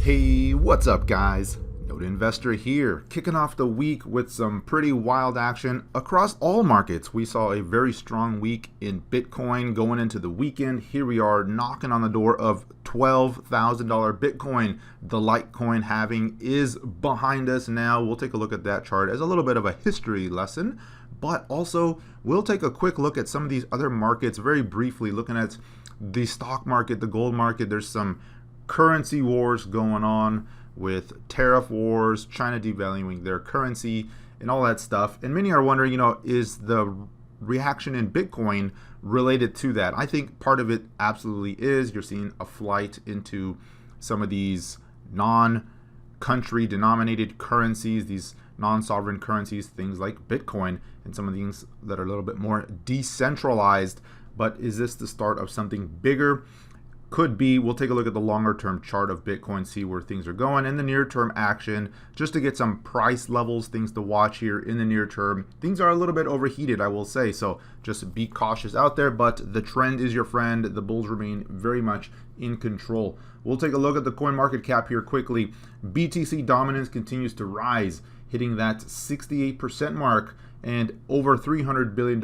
Hey, what's up guys? Node Investor here, kicking off the week with some pretty wild action across all markets. We saw a very strong week in Bitcoin going into the weekend. Here we are knocking on the door of $12,000 Bitcoin. The Litecoin halving is behind us now. We'll take a look at that chart as a little bit of a history lesson, but also we'll take a quick look at some of these other markets very briefly, looking at the stock market, the gold market. There's some currency wars going on with tariff wars, China devaluing their currency and all that stuff. And many are wondering, is the reaction in Bitcoin related to that? I think part of it absolutely is. You're seeing a flight into some of these non-country denominated currencies, these non-sovereign currencies, things like Bitcoin and some of these that are a little bit more decentralized. But is this the start of something bigger? Could be. We'll take a look at the longer term chart of Bitcoin, see where things are going in the near term action, just to get some price levels, things to watch here in the near term. Things are a little bit overheated, I will say, so just be cautious out there, but the trend is your friend. The bulls remain very much in control. We'll take a look at the coin market cap here quickly. BTC dominance continues to rise, hitting that 68% mark and over $300 billion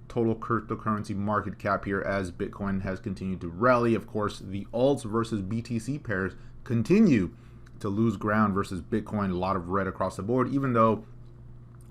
total cryptocurrency market cap here as Bitcoin has continued to rally. Of course, the alts versus BTC pairs continue to lose ground versus Bitcoin. A lot of red across the board, even though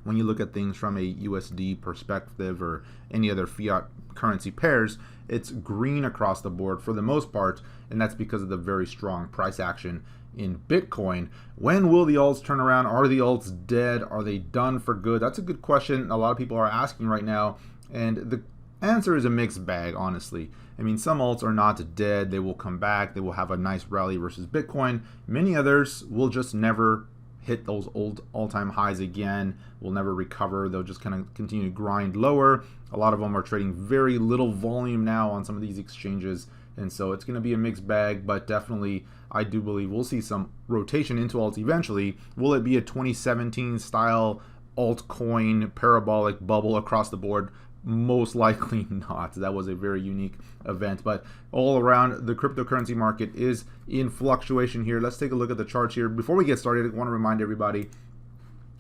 when you look at things from a USD perspective or any other fiat currency pairs, it's green across the board for the most part, and that's because of the very strong price action in Bitcoin. When will the alts turn around? Are the alts dead? Are they done for good? That's a good question a lot of people are asking right now. And the answer is a mixed bag, honestly. I mean, some alts are not dead. They will come back. They will have a nice rally versus Bitcoin. Many others will just never hit those old all-time highs again, will never recover. They'll just kind of continue to grind lower. A lot of them are trading very little volume now on some of these exchanges. And so it's going to be a mixed bag, but definitely I do believe we'll see some rotation into alts eventually. Will it be a 2017 style altcoin parabolic bubble across the board? Most likely not. That was a very unique event, but all around the cryptocurrency market is in fluctuation here. Let's take a look at the charts here. Before we get started, I want to remind everybody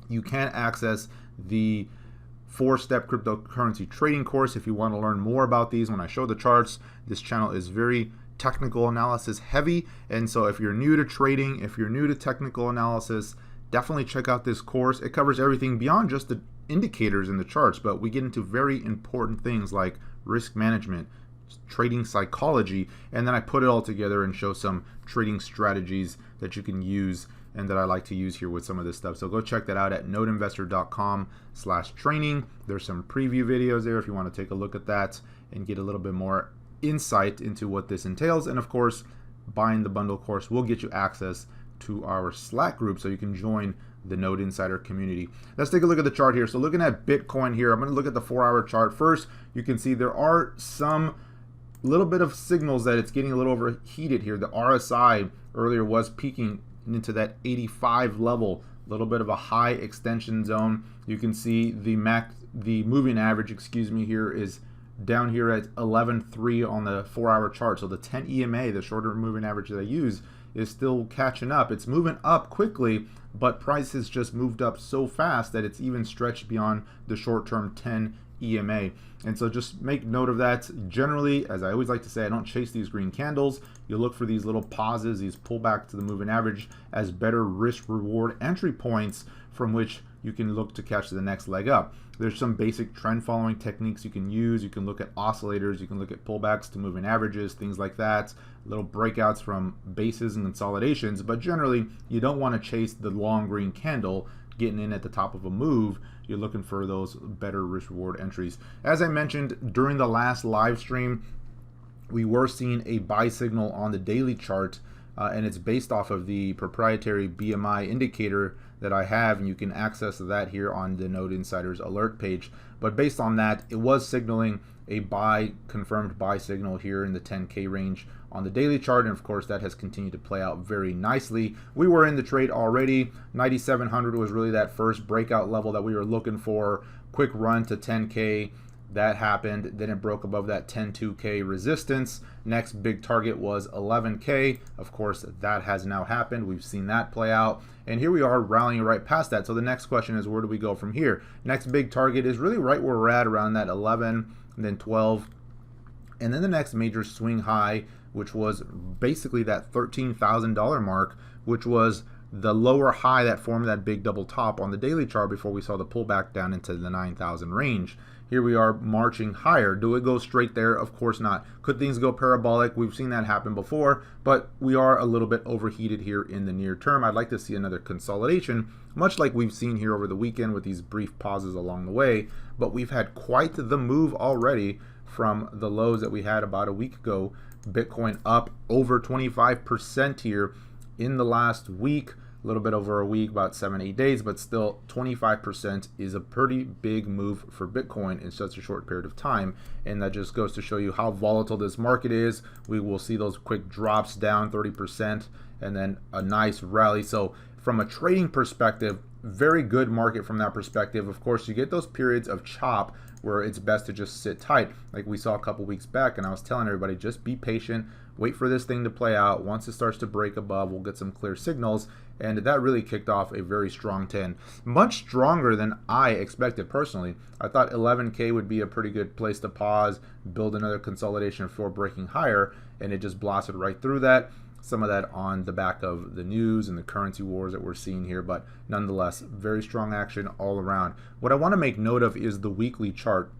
you can access the 4-step cryptocurrency trading course if you want to learn more about these. When I show the charts, this channel is very technical analysis heavy, and so if you're new to trading, if you're new to technical analysis, definitely check out this course. It covers everything beyond just the indicators in the charts, but we get into very important things like risk management, trading psychology, and then I put it all together and show some trading strategies that you can use and that I like to use here with some of this stuff. So go check that out at nodeinvestor.com/training. There's some preview videos there if you want to take a look at that and get a little bit more insight into what this entails. And of course, buying the bundle course will get you access to our Slack group so you can join the Node Insider community. Let's take a look at the chart here. So looking at Bitcoin here, I'm going to look at the 4-hour chart. First, you can see there are some little bit of signals that it's getting a little overheated here. The RSI earlier was peaking into that 85 level, a little bit of a high extension zone. You can see the moving average, here is down here at 11.3 on the 4-hour chart. So the 10 EMA, the shorter moving average that I use, is still catching up. It's moving up quickly, but price has just moved up so fast that it's even stretched beyond the short-term 10 EMA. And so just make note of that. Generally, as I always like to say, I don't chase these green candles. You look for these little pauses, these pullback to the moving average as better risk-reward entry points from which you can look to catch the next leg up. There's some basic trend following techniques you can use. You can look at oscillators, you can look at pullbacks to moving averages, things like that, little breakouts from bases and consolidations, but generally you don't want to chase the long green candle getting in at the top of a move. You're looking for those better risk reward entries. As I mentioned during the last live stream, we were seeing a buy signal on the daily chart, and it's based off of the proprietary BMI indicator that I have, and you can access that here on the Node Insiders alert page. But based on that, it was signaling a confirmed buy signal here in the 10K range on the daily chart, and of course that has continued to play out very nicely. We were in the trade already. 9,700 was really that first breakout level that we were looking for. Quick run to 10K, That happened, then it broke above that 10.2K resistance. Next big target was 11K. Of course, that has now happened. We've seen that play out. And here we are rallying right past that. So the next question is, where do we go from here? Next big target is really right where we're at, around that 11, and then 12. And then the next major swing high, which was basically that $13,000 mark, which was the lower high that formed that big double top on the daily chart before we saw the pullback down into the 9,000 range. Here we are marching higher. Do it go straight there? Of course not. Could things go parabolic? We've seen that happen before, but we are a little bit overheated here in the near term. I'd like to see another consolidation, much like we've seen here over the weekend with these brief pauses along the way, but we've had quite the move already from the lows that we had about a week ago. Bitcoin up over 25% here in the last week, a little bit over a week, about 7-8 days, but still 25% is a pretty big move for Bitcoin in such a short period of time. And that just goes to show you how volatile this market is. We will see those quick drops down 30% and then a nice rally. So from a trading perspective, very good market from that perspective. Of course, you get those periods of chop where it's best to just sit tight, like we saw a couple weeks back. And I was telling everybody, just be patient, wait for this thing to play out. Once it starts to break above, we'll get some clear signals. And that really kicked off a very strong 10, much stronger than I expected personally. I thought 11K would be a pretty good place to pause, build another consolidation before breaking higher, and it just blasted right through that. Some of that on the back of the news and the currency wars that we're seeing here, but nonetheless, very strong action all around. What I want to make note of is the weekly chart.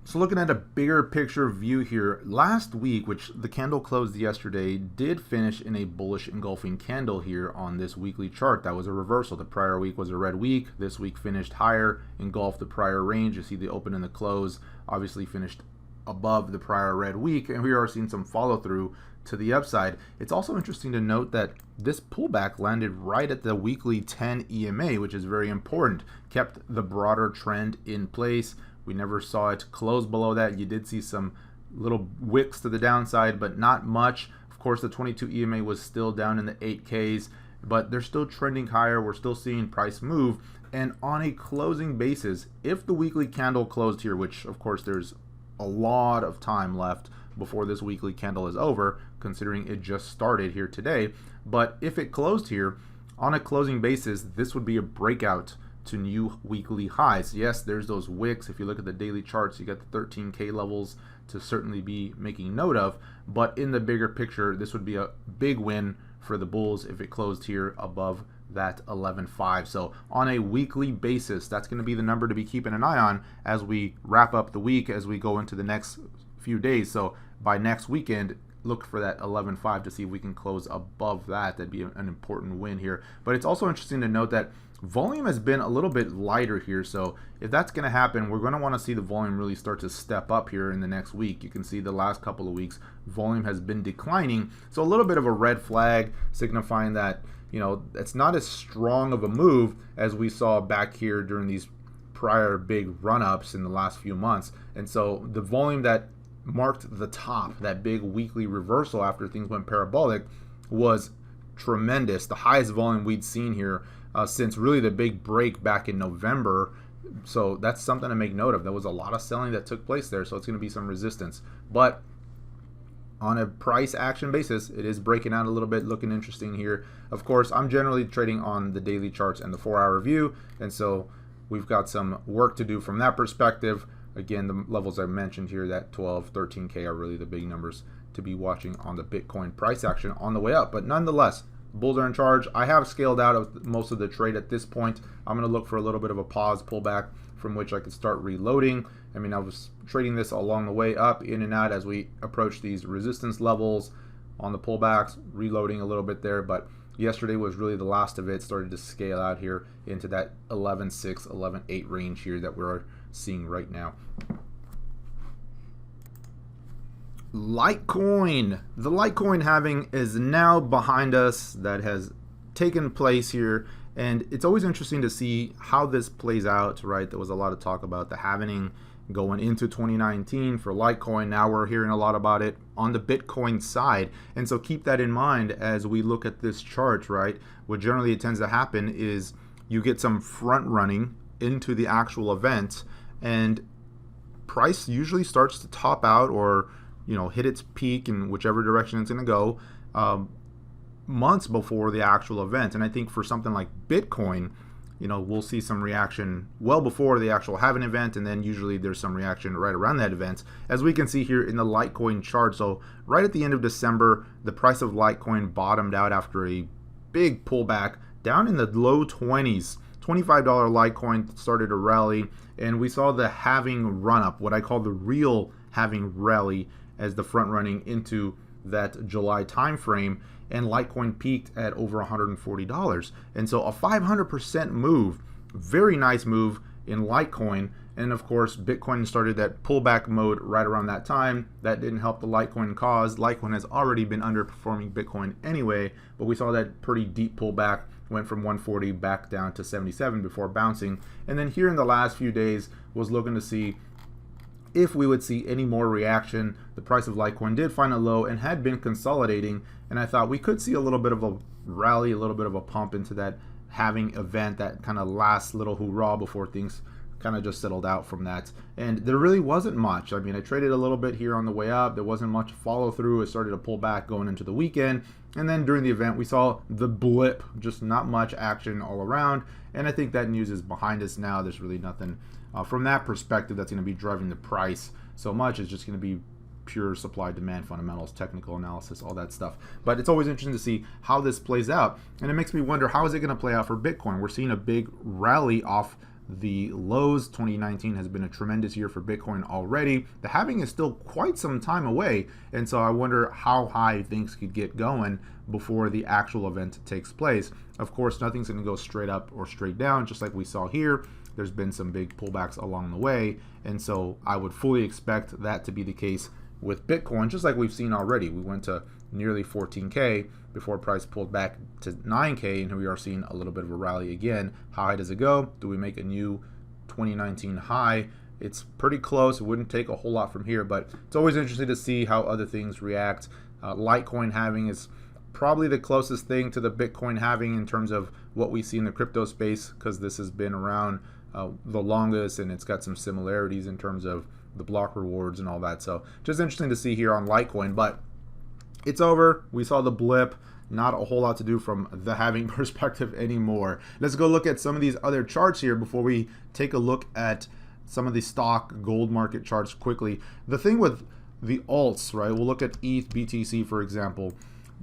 So looking at a bigger picture view here, last week, which the candle closed yesterday, did finish in a bullish engulfing candle here on this weekly chart. That was a reversal. The prior week was a red week. This week finished higher, engulfed the prior range. You see the open and the close obviously finished above the prior red week, and we are seeing some follow through to the upside. It's also interesting to note that this pullback landed right at the weekly 10 EMA, which is very important. Kept the broader trend in place. We never saw it close below that. You did see some little wicks to the downside, but not much. Of course, the 22 EMA was still down in the 8Ks, but they're still trending higher. We're still seeing price move. And on a closing basis, if the weekly candle closed here, which of course there's a lot of time left before this weekly candle is over, considering it just started here today, but if it closed here on a closing basis, this would be a breakout to new weekly highs. Yes, there's those wicks. If you look at the daily charts, you got the 13K levels to certainly be making note of, but in the bigger picture, this would be a big win for the bulls if it closed here above that 11.5. So on a weekly basis, that's going to be the number to be keeping an eye on as we wrap up the week, as we go into the next few days. So by next weekend, look for that 11.5 to see if we can close above that. That'd be an important win here. But it's also interesting to note that volume has been a little bit lighter here. So if that's going to happen, we're going to want to see the volume really start to step up here in the next week. You can see the last couple of weeks, volume has been declining. So a little bit of a red flag signifying that, you know, it's not as strong of a move as we saw back here during these prior big run-ups in the last few months. And so the volume that marked the top, that big weekly reversal after things went parabolic, was tremendous. The highest volume we'd seen here since really the big break back in November. So that's something to make note of. There was a lot of selling that took place there, so it's going to be some resistance. But on a price action basis, it is breaking out a little bit, looking interesting here. Of course, I'm generally trading on the daily charts and the 4-hour view, and so we've got some work to do from that perspective. Again, the levels I mentioned here, that 12, 13K are really the big numbers to be watching on the Bitcoin price action on the way up. But nonetheless, bulls are in charge. I have scaled out of most of the trade at this point. I'm going to look for a little bit of a pause pullback from which I could start reloading. I mean, I was trading this along the way up, in and out as we approach these resistance levels on the pullbacks, reloading a little bit there. But yesterday was really the last of it. Started to scale out here into that 11.6, 11.8 range here that we're seeing right now. Litecoin. The Litecoin halving is now behind us. That has taken place here, and it's always interesting to see how this plays out, right? There was a lot of talk about the halving going into 2019 for Litecoin. Now we're hearing a lot about it on the Bitcoin side, and so keep that in mind as we look at this chart, right? What generally tends to happen is you get some front running into the actual event, and price usually starts to top out or hit its peak in whichever direction it's going to go months before the actual event. And I think for something like Bitcoin, we'll see some reaction well before the actual halving event, and then usually there's some reaction right around that event, as we can see here in the Litecoin chart. So right at the end of December, the price of Litecoin bottomed out after a big pullback down in the low 20s. $25 Litecoin started to rally, and we saw the halving run up, what I call the real halving rally, as the front running into that July time frame, and Litecoin peaked at over $140. And so a 500% move, very nice move in Litecoin. And of course, Bitcoin started that pullback mode right around that time. That didn't help the Litecoin cause. Litecoin has already been underperforming Bitcoin anyway, but we saw that pretty deep pullback, went from 140 back down to 77 before bouncing. And then here in the last few days was looking to see if we would see any more reaction. The price of Litecoin did find a low and had been consolidating, and I thought we could see a little bit of a rally, a little bit of a pump into that halving event, that kind of last little hoorah before things kind of just settled out from that. And there really wasn't much. I mean, I traded a little bit here on the way up. There wasn't much follow through. It started to pull back going into the weekend, and then during the event we saw the blip, just not much action all around. And I think that news is behind us now. There's really nothing from that perspective that's going to be driving the price so much. It's just going to be pure supply demand fundamentals, technical analysis, all that stuff. But it's always interesting to see how this plays out, and it makes me wonder, how is it going to play out for Bitcoin? We're seeing a big rally off the lows. 2019 has been a tremendous year for Bitcoin already. The halving is still quite some time away, and so I wonder how high things could get going before the actual event takes place. Of course, nothing's going to go straight up or straight down, just like we saw here. There's been some big pullbacks along the way, and so I would fully expect that to be the case with Bitcoin, just like we've seen already. We went to nearly 14K before price pulled back to 9K, and we are seeing a little bit of a rally again. How high does it go? Do we make a new 2019 high? It's pretty close. It wouldn't take a whole lot from here, but it's always interesting to see how other things react. Litecoin halving is probably the closest thing to the Bitcoin halving in terms of what we see in the crypto space, because this has been around the longest, and it's got some similarities in terms of the block rewards and all that. So just interesting to see here on Litecoin, but it's over. We saw the blip. Not a whole lot to do from the halving perspective anymore. Let's go look at some of these other charts here before we take a look at some of the stock gold market charts quickly. The thing with the alts, right? We'll look at ETH, BTC, for example.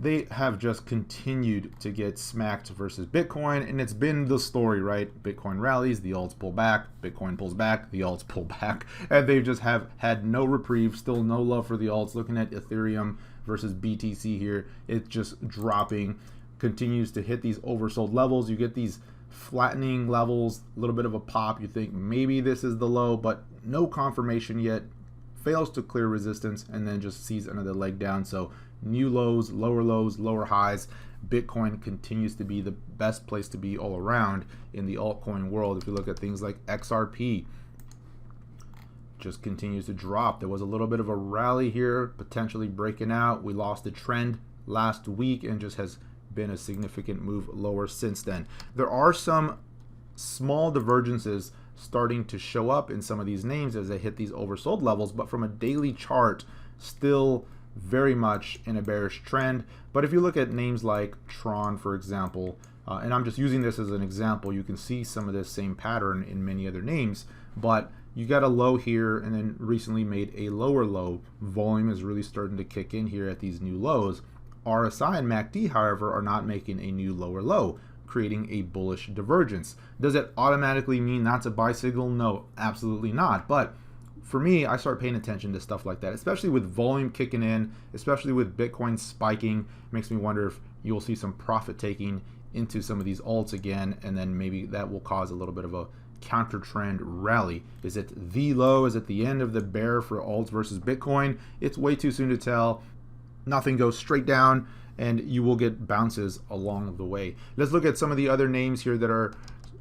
They have just continued to get smacked versus Bitcoin, and it's been the story, right? Bitcoin rallies, the alts pull back, Bitcoin pulls back, the alts pull back, and they just have had no reprieve, still no love for the alts. Looking at Ethereum versus BTC here, it's just dropping, continues to hit these oversold levels. You get these flattening levels, a little bit of a pop. You think maybe this is the low, but no confirmation yet. Fails to clear resistance and then just sees another leg down. So new lows, lower highs. Bitcoin continues to be the best place to be all around in the altcoin world. If you look at things like XRP, just continues to drop. There was a little bit of a rally here, potentially breaking out. We lost the trend last week and just has been a significant move lower since then. There are some small divergences starting to show up in some of these names as they hit these oversold levels, but from a daily chart, still very much in a bearish trend. But if you look at names like Tron, for example, and I'm just using this as an example, you can see some of this same pattern in many other names, but you got a low here and then recently made a lower low. Volume is really starting to kick in here at these new lows. RSI and MACD, however, are not making a new lower low, creating a bullish divergence. Does it automatically mean that's a buy signal? No, absolutely not. But for me, I start paying attention to stuff like that, especially with volume kicking in, especially with Bitcoin spiking. It makes me wonder if you'll see some profit taking into some of these alts again, and then maybe that will cause a little bit of a counter trend rally. Is it the low? Is it the end of the bear for alts versus Bitcoin? It's way too soon to tell. Nothing goes straight down, and you will get bounces along the way. Let's look at some of the other names here that are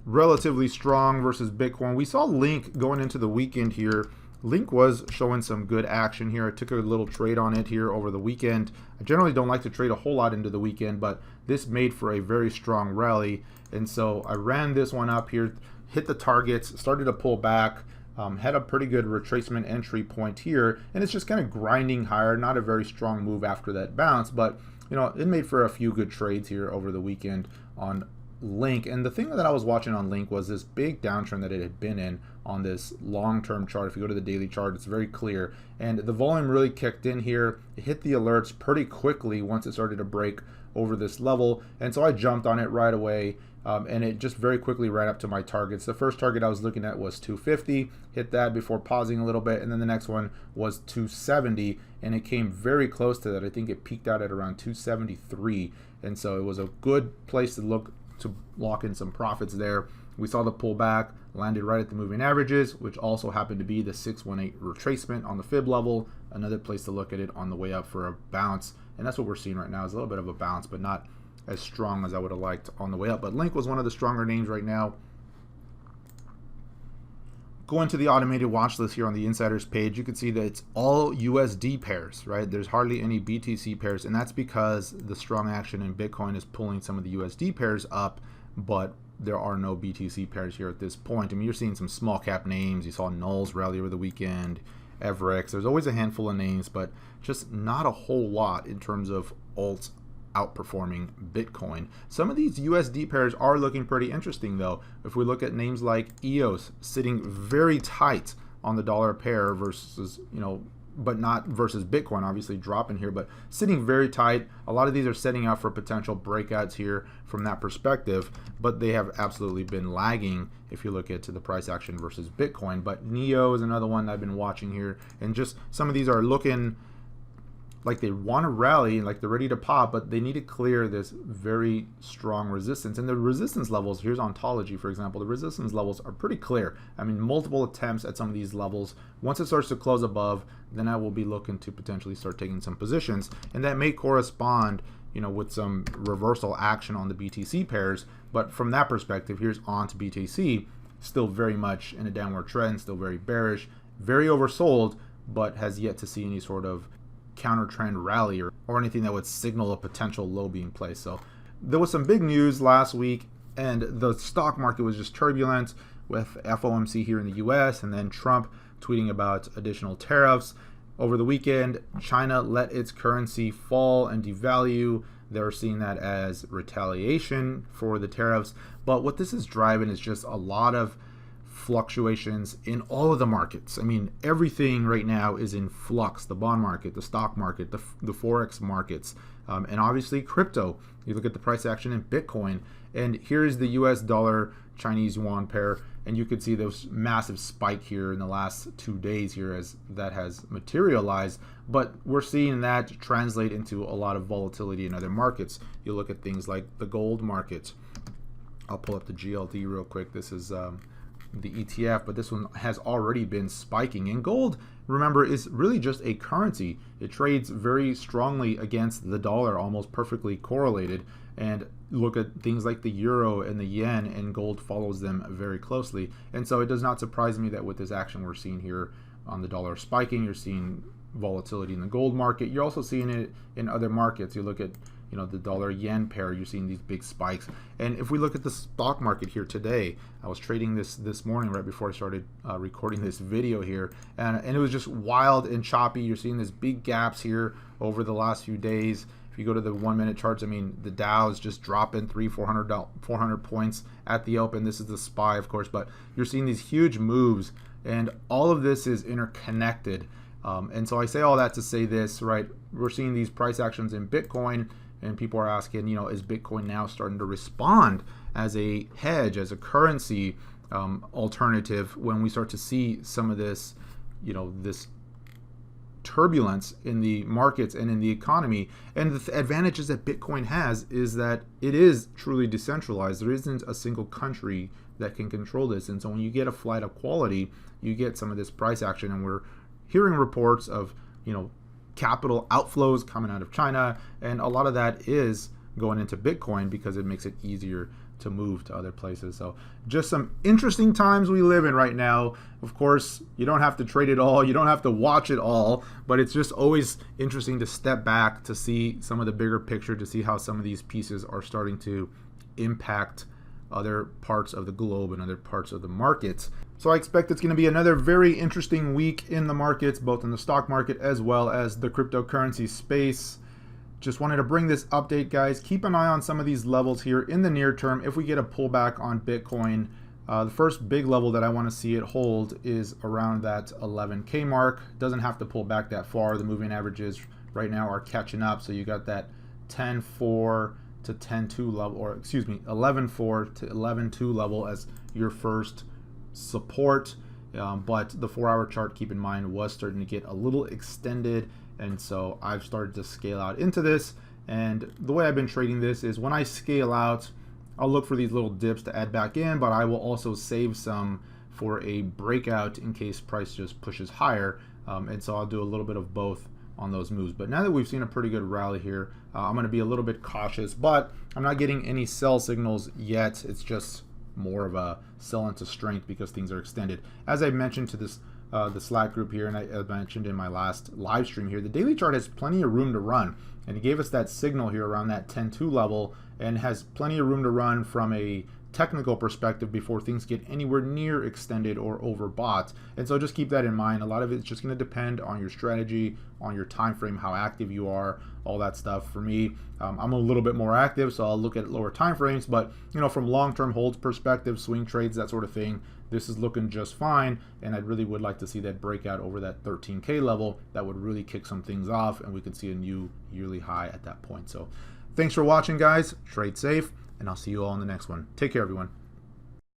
relatively strong versus Bitcoin. We saw Link going into the weekend here. Link was showing some good action here. I took a little trade on it here over the weekend. I generally don't like to trade a whole lot into the weekend, but this made for a very strong rally. And so I ran this one up here, hit the targets, started to pull back, had a pretty good retracement entry point here, and it's just kind of grinding higher. Not a very strong move after that bounce, but it made for a few good trades here over the weekend on Link. And the thing that I was watching on Link was this big downtrend that it had been in on this long-term chart. If you go to the daily chart, it's very clear, and the volume really kicked in here. It hit the alerts pretty quickly once it started to break over this level, and so I jumped on it right away, and it just very quickly ran up to my targets. The first target I was looking at was 250, hit that before pausing a little bit, and then the next one was 270, and it came very close to that. I think it peaked out at around 273, and so it was a good place to lock in some profits there. We saw the pullback, landed right at the moving averages, which also happened to be the 618 retracement on the fib level. Another place to look at it on the way up for a bounce, and that's what we're seeing right now, is a little bit of a bounce, but not as strong as I would have liked on the way up. But Link was one of the stronger names right now. Going to the automated watch list here on the insiders page, you can see that it's all USD pairs, right? There's hardly any BTC pairs, and that's because the strong action in Bitcoin is pulling some of the USD pairs up, but there are no BTC pairs here at this point. I mean, you're seeing some small cap names. You saw Nulls rally over the weekend, Everex. There's always a handful of names, but just not a whole lot in terms of alts outperforming Bitcoin. Some of these USD pairs are looking pretty interesting though. If we look at names like EOS sitting very tight on the dollar pair versus, but not versus Bitcoin, obviously dropping here, but sitting very tight. A lot of these are setting up for potential breakouts here from that perspective, but they have absolutely been lagging if you look at the price action versus Bitcoin. But Neo is another one I've been watching here, and just some of these are looking like they want to rally, like they're ready to pop, but they need to clear this very strong resistance. And the resistance levels, here's Ontology, for example, the resistance levels are pretty clear. I mean, multiple attempts at some of these levels. Once it starts to close above, then I will be looking to potentially start taking some positions, and that may correspond, with some reversal action on the BTC pairs. But from that perspective, here's on to BTC, still very much in a downward trend, still very bearish, very oversold, but has yet to see any sort of counter trend rally or anything that would signal a potential low being placed. So there was some big news last week, and the stock market was just turbulent with FOMC here in the US, and then Trump tweeting about additional tariffs. Over the weekend, China let its currency fall and devalue. They're seeing that as retaliation for the tariffs. But what this is driving is just a lot of fluctuations in all of the markets. I mean, everything right now is in flux. The bond market, the stock market, the Forex markets, and obviously crypto. You look at the price action in Bitcoin, and here's the US dollar Chinese yuan pair, and you could see this massive spike here in the last 2 days here as that has materialized. But we're seeing that translate into a lot of volatility in other markets. You look at things like the gold market. I'll pull up the GLD real quick. This is the ETF, but this one has already been spiking. And gold, remember, is really just a currency. It trades very strongly against the dollar, almost perfectly correlated. And look at things like the euro and the yen, and gold follows them very closely. And so it does not surprise me that with this action we're seeing here on the dollar spiking, you're seeing volatility in the gold market. You're also seeing it in other markets. You look at the dollar yen pair, you're seeing these big spikes. And if we look at the stock market here today, I was trading this morning right before I started recording this video here, and it was just wild and choppy. You're seeing these big gaps here over the last few days. If you go to the 1 minute charts, I mean, the Dow is just dropping 400 points at the open. This is the SPY, of course, but you're seeing these huge moves, and all of this is interconnected. And so I say all that to say this, right? We're seeing these price actions in Bitcoin, and people are asking, is Bitcoin now starting to respond as a hedge, as a currency alternative when we start to see some of this, this turbulence in the markets and in the economy? And the advantages that Bitcoin has is that it is truly decentralized. There isn't a single country that can control this. And so when you get a flight of quality, you get some of this price action. And we're hearing reports of, capital outflows coming out of China, and a lot of that is going into Bitcoin because it makes it easier to move to other places. So just some interesting times we live in right now. Of course, you don't have to trade it all, you don't have to watch it all, but it's just always interesting to step back to see some of the bigger picture, to see how some of these pieces are starting to impact other parts of the globe and other parts of the markets. So I expect it's going to be another very interesting week in the markets, both in the stock market as well as the cryptocurrency space. Just wanted to bring this update, guys. Keep an eye on some of these levels here in the near term. If we get a pullback on Bitcoin, the first big level that I want to see it hold is around that 11K mark. Doesn't have to pull back that far. The moving averages right now are catching up. So you got that 10.4 to 10.2 level, or excuse me, 11.4 to 11.2 level as your first support. But the 4-hour chart, keep in mind, was starting to get a little extended. And so I've started to scale out into this. And the way I've been trading this is when I scale out, I'll look for these little dips to add back in, but I will also save some for a breakout in case price just pushes higher. And so I'll do a little bit of both on those moves. But now that we've seen a pretty good rally here, I'm going to be a little bit cautious, but I'm not getting any sell signals yet. It's just more of a sell into strength because things are extended. As I mentioned to this the Slack group here, and I mentioned in my last live stream here, the daily chart has plenty of room to run, and it gave us that signal here around that 10.2 level and has plenty of room to run from a technical perspective before things get anywhere near extended or overbought. And so just keep that in mind. A lot of it's just going to depend on your strategy, on your time frame, how active you are, all that stuff. For me, I'm a little bit more active, so I'll look at lower time frames, but you know, from long-term holds perspective, swing trades, that sort of thing, this is looking just fine, and I really would like to see that breakout over that 13K level. That would really kick some things off, and we could see a new yearly high at that point. So thanks for watching, guys. Trade safe, and I'll see you all in the next one. Take care, everyone.